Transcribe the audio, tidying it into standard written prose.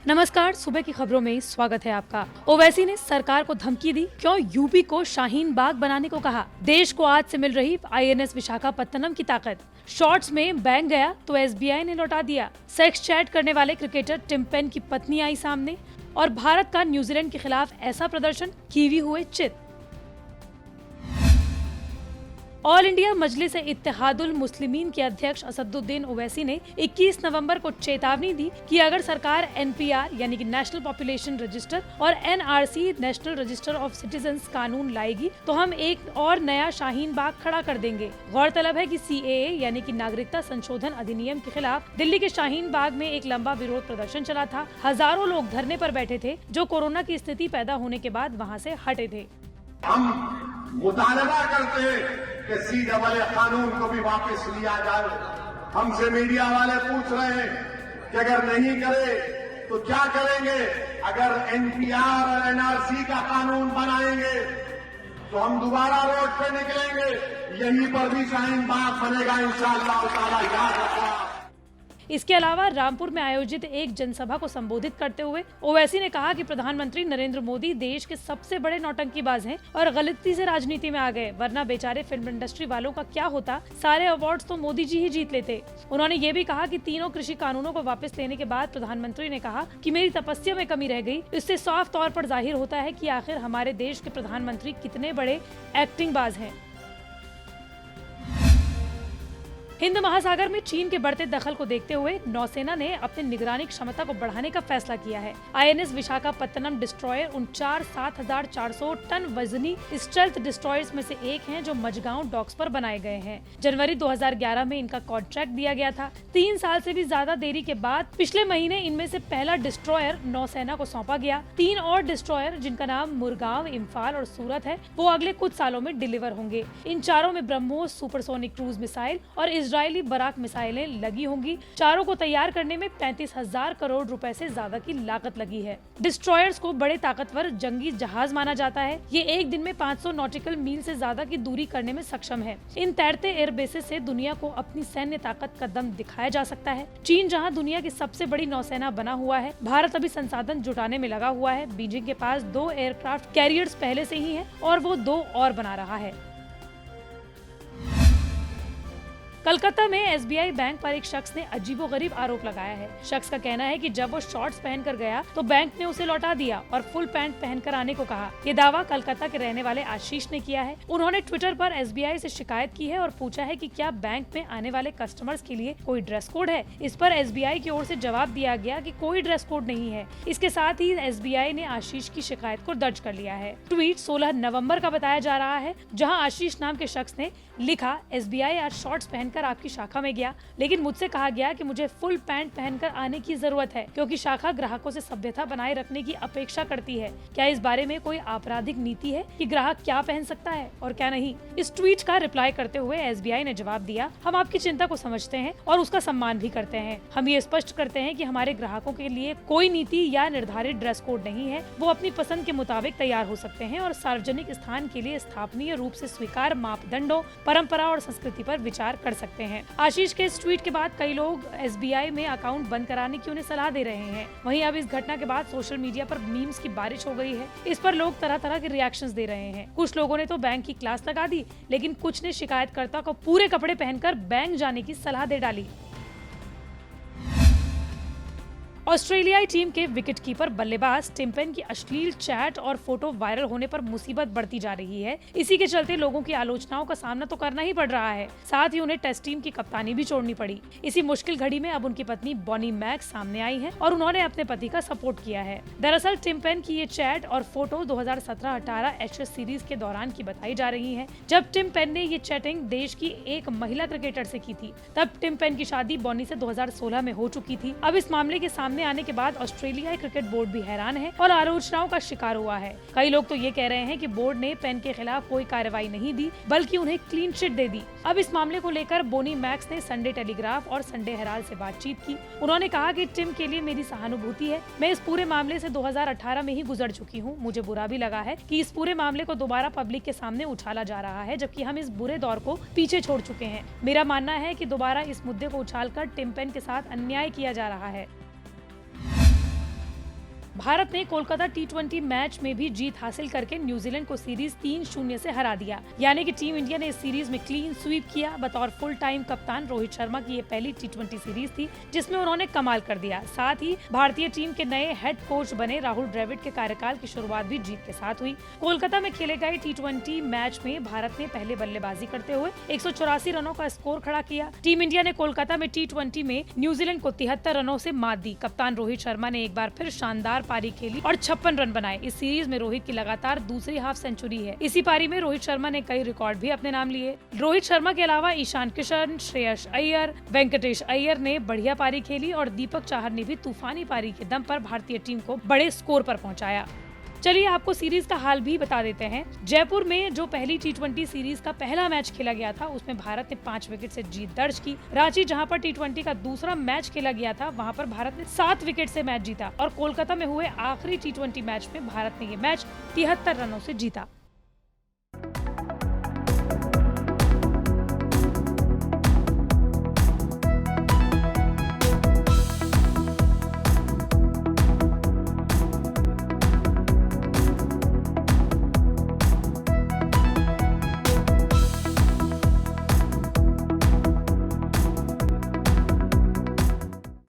नमस्कार, सुबह की खबरों में स्वागत है आपका। ओवैसी ने सरकार को धमकी दी, क्यों यूपी को शाहीन बाग बनाने को कहा। देश को आज से मिल रही आईएनएस विशाखापत्तनम की ताकत। शॉर्ट्स में बैंक गया तो एसबीआई ने लौटा दिया। सेक्स चैट करने वाले क्रिकेटर टिम पेन की पत्नी आई सामने। और भारत का न्यूजीलैंड के खिलाफ ऐसा प्रदर्शन, कीवी हुए चित। ऑल इंडिया मजलिस इत्तेहादुल मुस्लिमीन के अध्यक्ष असदुद्दीन ओवैसी ने 21 नवंबर को चेतावनी दी कि अगर सरकार एनपीआर यानी कि नेशनल पॉपुलेशन रजिस्टर और NRC national register of citizens कानून लाएगी तो हम एक और नया शाहीन बाग खड़ा कर देंगे। गौरतलब है कि सीएए यानी कि नागरिकता संशोधन अधिनियम के खिलाफ दिल्ली के शाहीन बाग में एक लंबा विरोध प्रदर्शन चला था। हजारों लोग धरने पर बैठे थे जो कोरोना की स्थिति पैदा होने के बाद वहाँ से हटे थे। हम मुतालबा करते हैं कि सीएए कानून को भी वापस लिया जाए। हमसे मीडिया वाले पूछ रहे हैं कि अगर नहीं करे तो क्या करेंगे। अगर एनपीआर और एनआरसी का कानून बनाएंगे तो हम दोबारा रोड पे निकलेंगे। यहीं पर भी शाहीन बाग बनेगा इंशाअल्लाह ताला, याद रखना। इसके अलावा रामपुर में आयोजित एक जनसभा को संबोधित करते हुए ओवैसी ने कहा कि प्रधानमंत्री नरेंद्र मोदी देश के सबसे बड़े नौटंकीबाज हैं और गलती से राजनीति में आ गए, वरना बेचारे फिल्म इंडस्ट्री वालों का क्या होता। सारे अवार्ड्स तो मोदी जी ही जीत लेते। उन्होंने ये भी कहा कि तीनों कृषि कानूनों को वापस लेने के बाद प्रधानमंत्री ने कहा कि मेरी तपस्या में कमी रह गई। इससे साफ तौर पर जाहिर होता है कि आखिर हमारे देश के प्रधानमंत्री कितने बड़े एक्टिंग बाज हैं। हिंद महासागर में चीन के बढ़ते दखल को देखते हुए नौसेना ने अपनी निगरानी क्षमता को बढ़ाने का फैसला किया है। आईएनएस विशाखापत्तनम डिस्ट्रॉयर उन 7,400 टन वजनी स्टेल्थ डिस्ट्रॉयर्स में से एक हैं जो मझगांव डॉक्स पर बनाए गए हैं। जनवरी 2011 में इनका कॉन्ट्रैक्ट दिया गया था। 3 साल से भी ज्यादा देरी के बाद पिछले महीने इनमें से पहला डिस्ट्रॉयर नौसेना को सौंपा गया। 3 और डिस्ट्रॉयर जिनका नाम मुरगांव, इम्फाल और सूरत है, वो अगले कुछ सालों में डिलीवर होंगे। इन चारों में ब्रह्मोस सुपरसोनिक क्रूज मिसाइल और इजरायली बराक मिसाइलें लगी होंगी। चारों को तैयार करने में 35,000 करोड़ रुपए से ज्यादा की लागत लगी है। डिस्ट्रॉयर्स को बड़े ताकतवर जंगी जहाज माना जाता है। ये एक दिन में 500 नॉटिकल मील से ज्यादा की दूरी करने में सक्षम है। इन तैरते एयरबेसेस से दुनिया को अपनी सैन्य ताकत का दम दिखाया जा सकता है। चीन जहां दुनिया की सबसे बड़ी नौसेना बना हुआ है, भारत अभी संसाधन जुटाने में लगा हुआ है। बीजिंग के पास 2 एयरक्राफ्ट कैरियर्स पहले से ही है और वो 2 और बना रहा है। कलकत्ता में एसबीआई बैंक पर एक शख्स ने अजीबोगरीब आरोप लगाया है। शख्स का कहना है कि जब वो शॉर्ट्स पहनकर गया तो बैंक ने उसे लौटा दिया और फुल पैंट पहनकर आने को कहा। ये दावा कलकत्ता के रहने वाले आशीष ने किया है। उन्होंने ट्विटर पर एसबीआई से शिकायत की है और पूछा है कि क्या बैंक में आने वाले कस्टमर्स के लिए कोई ड्रेस कोड है। इस पर एसबीआई की ओर से जवाब दिया गया कि कोई ड्रेस कोड नहीं है। इसके साथ ही एसबीआई ने आशीष की शिकायत को दर्ज कर लिया है। ट्वीट 16 नवम्बर का बताया जा रहा है, जहाँ आशीष नाम के शख्स ने लिखा, एसबीआई आज शॉर्ट्स पहनकर आपकी शाखा में गया, लेकिन मुझसे कहा गया कि मुझे फुल पैंट पहनकर आने की जरूरत है क्योंकि शाखा ग्राहकों से सभ्यता बनाए रखने की अपेक्षा करती है। क्या इस बारे में कोई आपराधिक नीति है कि ग्राहक क्या पहन सकता है और क्या नहीं। इस ट्वीट का रिप्लाई करते हुए एसबीआई ने जवाब दिया, हम आपकी चिंता को समझते हैं और उसका सम्मान भी करते हैं। हम ये स्पष्ट करते हैं कि हमारे ग्राहकों के लिए कोई नीति या निर्धारित ड्रेस कोड नहीं है। वो अपनी पसंद के मुताबिक तैयार हो सकते हैं और सार्वजनिक स्थान के लिए स्थापनीय रूप से स्वीकार मापदंडों, परंपरा और संस्कृति पर विचार कर सकते हैं। आशीष के इस ट्वीट के बाद कई लोग एसबीआई में अकाउंट बंद कराने की उन्हें सलाह दे रहे हैं। वहीं अब इस घटना के बाद सोशल मीडिया पर मीम्स की बारिश हो गई है। इस पर लोग तरह तरह के रिएक्शंस दे रहे हैं। कुछ लोगों ने तो बैंक की क्लास लगा दी, लेकिन कुछ ने शिकायतकर्ता को पूरे कपड़े पहनकर बैंक जाने की सलाह दे डाली। ऑस्ट्रेलियाई टीम के विकेटकीपर बल्लेबाज टिम पेन की अश्लील चैट और फोटो वायरल होने पर मुसीबत बढ़ती जा रही है। इसी के चलते लोगों की आलोचनाओं का सामना तो करना ही पड़ रहा है, साथ ही उन्हें टेस्ट टीम की कप्तानी भी छोड़नी पड़ी। इसी मुश्किल घड़ी में अब उनकी पत्नी बॉनी मैक्स सामने आई है और उन्होंने अपने पति का सपोर्ट किया है। दरअसल टिम पेन की ये चैट और फोटो 2017-18 एशेज सीरीज के दौरान की बताई जा रही है, जब टिम पेन ने ये चैटिंग देश की एक महिला क्रिकेटर से की थी। तब टिम पेन की शादी बॉनी से 2016 में हो चुकी थी। अब इस मामले के सामने आने के बाद ऑस्ट्रेलियाई क्रिकेट बोर्ड भी हैरान है और आलोचनाओं का शिकार हुआ है। कई लोग तो ये कह रहे हैं कि बोर्ड ने पेन के खिलाफ कोई कार्रवाई नहीं दी, बल्कि उन्हें क्लीन चिट दे दी। अब इस मामले को लेकर बोनी मैक्स ने संडे टेलीग्राफ और संडे हेराल्ड से बातचीत की। उन्होंने कहा कि टिम के लिए मेरी सहानुभूति है। मैं इस पूरे मामले से 2018 में ही गुजर चुकी हूँ। मुझे बुरा भी लगा है कि इस पूरे मामले को दोबारा पब्लिक के सामने उछाला जा रहा है, जबकि हम इस बुरे दौर को पीछे छोड़ चुके हैं। मेरा मानना है कि दोबारा इस मुद्दे को उछालकर टिम पेन के साथ अन्याय किया जा रहा है। भारत ने कोलकाता T20 मैच में भी जीत हासिल करके न्यूजीलैंड को सीरीज 3-0 से हरा दिया। यानी कि टीम इंडिया ने इस सीरीज में क्लीन स्वीप किया। बतौर फुल टाइम कप्तान रोहित शर्मा की ये पहली T20 सीरीज थी जिसमें उन्होंने कमाल कर दिया। साथ ही भारतीय टीम के नए हेड कोच बने राहुल द्रविड़ के कार्यकाल की शुरुआत भी जीत के साथ हुई। कोलकाता में खेले गए T20 मैच में भारत ने पहले बल्लेबाजी करते हुए 184 रनों का स्कोर खड़ा किया। टीम इंडिया ने कोलकाता में T20 में न्यूजीलैंड को 73 रनों से मात दी। कप्तान रोहित शर्मा ने एक बार फिर शानदार पारी खेली और 56 रन बनाए। इस सीरीज में रोहित की लगातार दूसरी हाफ सेंचुरी है। इसी पारी में रोहित शर्मा ने कई रिकॉर्ड भी अपने नाम लिए। रोहित शर्मा के अलावा ईशान किशन, श्रेयस अय्यर, वेंकटेश अय्यर ने बढ़िया पारी खेली और दीपक चाहर ने भी तूफानी पारी के दम पर भारतीय टीम को बड़े स्कोर पर पहुंचाया। चलिए आपको सीरीज का हाल भी बता देते हैं। जयपुर में जो पहली T20 सीरीज का पहला मैच खेला गया था उसमें भारत ने 5 विकेट से जीत दर्ज की। रांची जहां पर T20 का दूसरा मैच खेला गया था वहां पर भारत ने 7 विकेट से मैच जीता और कोलकाता में हुए आखिरी T20 मैच में भारत ने ये मैच 73 रनों से जीता।